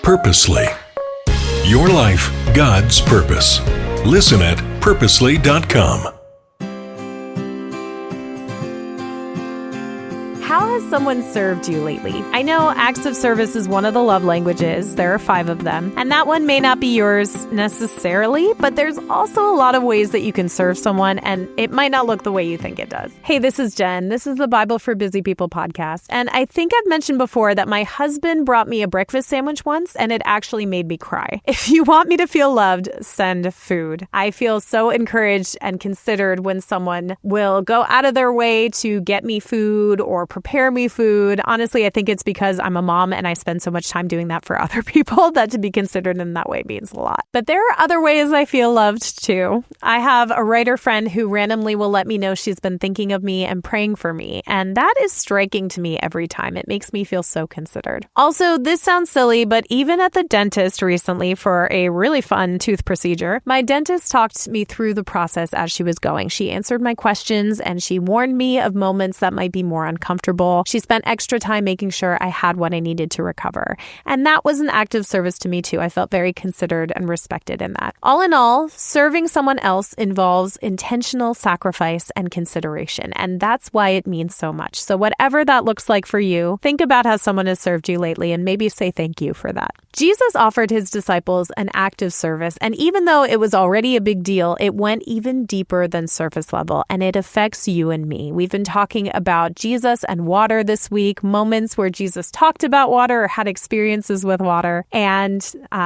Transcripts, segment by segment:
Purposely. Your life, God's purpose. Listen at purposely.com. How has someone served you lately? I know acts of service is one of the love languages. There are 5 of them. And that one may not be yours necessarily, but there's also a lot of ways that you can serve someone, and it might not look the way you think it does. Hey, this is Jen. This is the Bible for Busy People podcast. And I think I've mentioned before that my husband brought me a breakfast sandwich once, and it actually made me cry. If you want me to feel loved, send food. I feel so encouraged and considered when someone will go out of their way to get me food or prepare me food. Honestly, I think it's because I'm a mom and I spend so much time doing that for other people that to be considered in that way means a lot. But there are other ways I feel loved too. I have a writer friend who randomly will let me know she's been thinking of me and praying for me. And that is striking to me every time. It makes me feel so considered. Also, this sounds silly, but even at the dentist recently for a really fun tooth procedure, my dentist talked me through the process as she was going. She answered my questions and she warned me of moments that might be more uncomfortable. She spent extra time making sure I had what I needed to recover. And that was an act of service to me too. I felt very considered and respected in that. All in all, serving someone else involves intentional sacrifice and consideration. And that's why it means so much. So whatever that looks like for you, think about how someone has served you lately and maybe say thank you for that. Jesus offered his disciples an act of service. And even though it was already a big deal, it went even deeper than surface level. And it affects you and me. We've been talking about Jesus and water this week, moments where Jesus talked about water or had experiences with water. And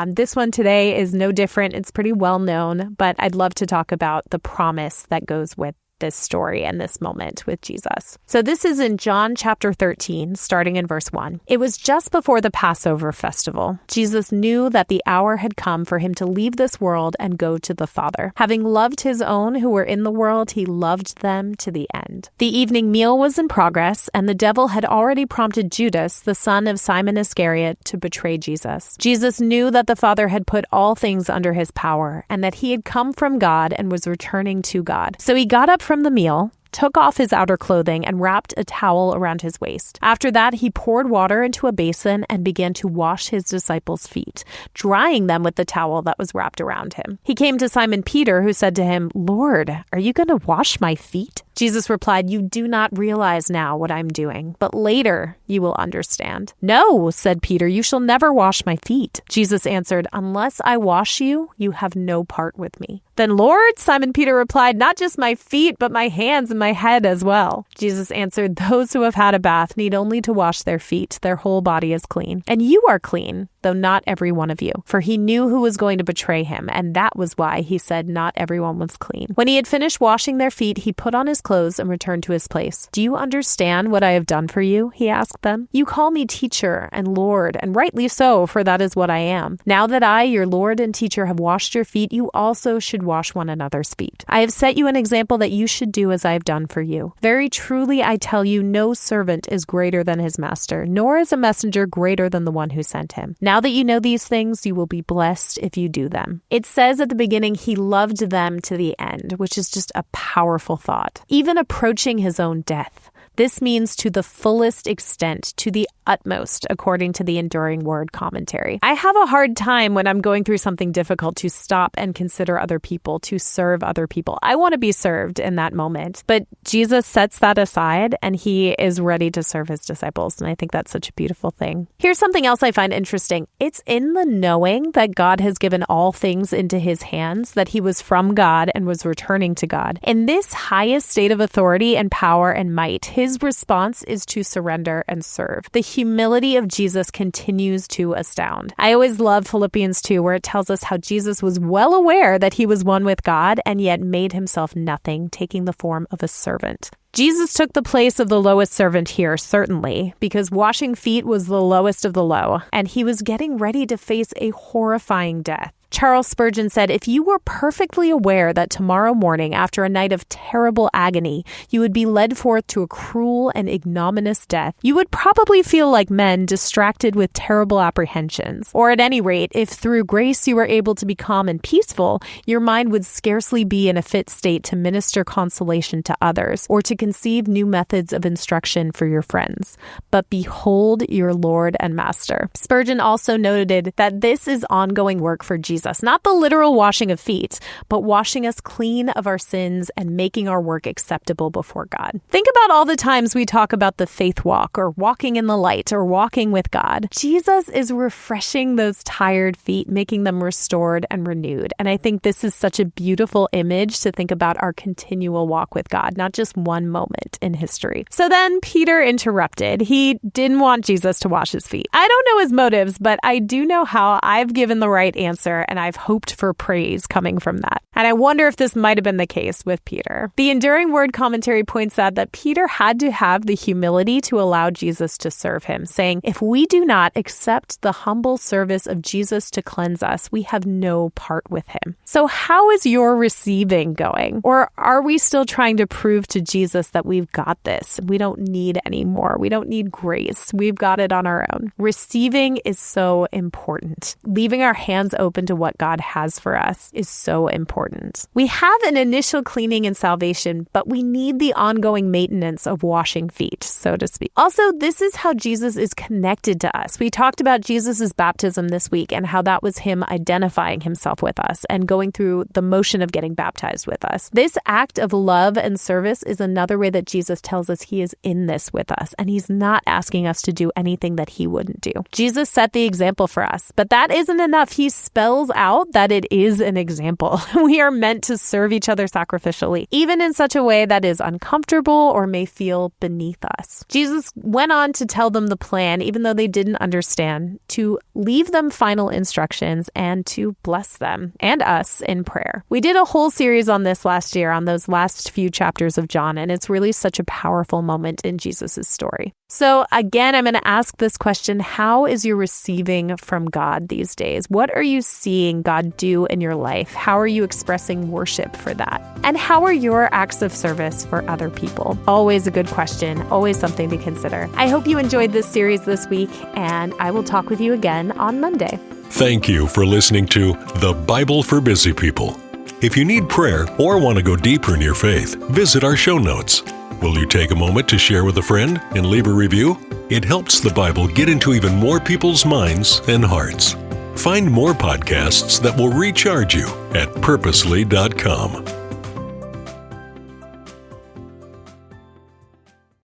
this one today is no different. It's pretty well known, but I'd love to talk about the promise that goes with this story and this moment with Jesus. So this is in John chapter 13, starting in verse 1. It was just before the Passover festival. Jesus knew that the hour had come for him to leave this world and go to the Father. Having loved his own who were in the world, he loved them to the end. The evening meal was in progress, and the devil had already prompted Judas, the son of Simon Iscariot, to betray Jesus. Jesus knew that the Father had put all things under his power, and that he had come from God and was returning to God. So he got up from the meal, took off his outer clothing, and wrapped a towel around his waist. After that, he poured water into a basin and began to wash his disciples' feet, drying them with the towel that was wrapped around him. He came to Simon Peter, who said to him, "Lord, are you going to wash my feet?" Jesus replied, "You do not realize now what I'm doing, but later you will understand." "No," said Peter, "you shall never wash my feet." Jesus answered, "Unless I wash you, you have no part with me." "Then Lord," Simon Peter replied, "not just my feet, but my hands and my head as well." Jesus answered, "Those who have had a bath need only to wash their feet. Their whole body is clean. And you are clean, though not every one of you." For he knew who was going to betray him, and that was why he said not everyone was clean. When he had finished washing their feet, he put on his clothes and returned to his place. "Do you understand what I have done for you?" he asked them. "You call me teacher and Lord, and rightly so, for that is what I am. Now that I, your Lord and teacher, have washed your feet, you also should wash one another's feet. I have set you an example that you should do as I have done for you. Very truly, I tell you, no servant is greater than his master, nor is a messenger greater than the one who sent him. Now that you know these things, you will be blessed if you do them." It says at the beginning, he loved them to the end, which is just a powerful thought. Even approaching his own death. This means to the fullest extent, to the utmost, according to the Enduring Word commentary. I have a hard time when I'm going through something difficult to stop and consider other people, to serve other people. I want to be served in that moment. But Jesus sets that aside and he is ready to serve his disciples. And I think that's such a beautiful thing. Here's something else I find interesting. It's in the knowing that God has given all things into his hands, that he was from God and was returning to God. In this highest state of authority and power and might, his response is to surrender and serve. The humility of Jesus continues to astound. I always love Philippians 2, where it tells us how Jesus was well aware that he was one with God and yet made himself nothing, taking the form of a servant. Jesus took the place of the lowest servant here, certainly, because washing feet was the lowest of the low, and he was getting ready to face a horrifying death. Charles Spurgeon said, if you were perfectly aware that tomorrow morning, after a night of terrible agony, you would be led forth to a cruel and ignominious death, you would probably feel like men distracted with terrible apprehensions. Or at any rate, if through grace you were able to be calm and peaceful, your mind would scarcely be in a fit state to minister consolation to others or to conceive new methods of instruction for your friends. But behold your Lord and Master. Spurgeon also noted that this is ongoing work for Jesus, not the literal washing of feet, but washing us clean of our sins and making our work acceptable before God. Think about all the times we talk about the faith walk or walking in the light or walking with God. Jesus is refreshing those tired feet, making them restored and renewed. And I think this is such a beautiful image to think about our continual walk with God, not just one moment in history. So then Peter interrupted. He didn't want Jesus to wash his feet. I don't know his motives, but I do know how I've given the right answer, and I've hoped for praise coming from that. And I wonder if this might have been the case with Peter. The Enduring Word commentary points out that Peter had to have the humility to allow Jesus to serve him, saying, if we do not accept the humble service of Jesus to cleanse us, we have no part with him. So how is your receiving going? Or are we still trying to prove to Jesus that we've got this? We don't need any more. We don't need grace. We've got it on our own. Receiving is so important. Leaving our hands open to what God has for us is so important. We have an initial cleaning in salvation, but we need the ongoing maintenance of washing feet, so to speak. Also, this is how Jesus is connected to us. We talked about Jesus' baptism this week and how that was him identifying himself with us and going through the motion of getting baptized with us. This act of love and service is another way that Jesus tells us he is in this with us, and he's not asking us to do anything that he wouldn't do. Jesus set the example for us, but that isn't enough. He spells out that it is an example. We are meant to serve each other sacrificially, even in such a way that is uncomfortable or may feel beneath us. Jesus went on to tell them the plan, even though they didn't understand, to leave them final instructions and to bless them and us in prayer. We did a whole series on this last year, on those last few chapters of John, and it's really such a powerful moment in Jesus' story. So again, I'm going to ask this question: how is your receiving from God these days? What are you seeing God do in your life? How are you expressing worship for that? And how are your acts of service for other people? Always a good question, always something to consider. I hope you enjoyed this series this week, and I will talk with you again on Monday. Thank you for listening to The Bible for Busy People. If you need prayer or want to go deeper in your faith, visit our show notes. Will you take a moment to share with a friend and leave a review? It helps the Bible get into even more people's minds and hearts. Find more podcasts that will recharge you at purposely.com.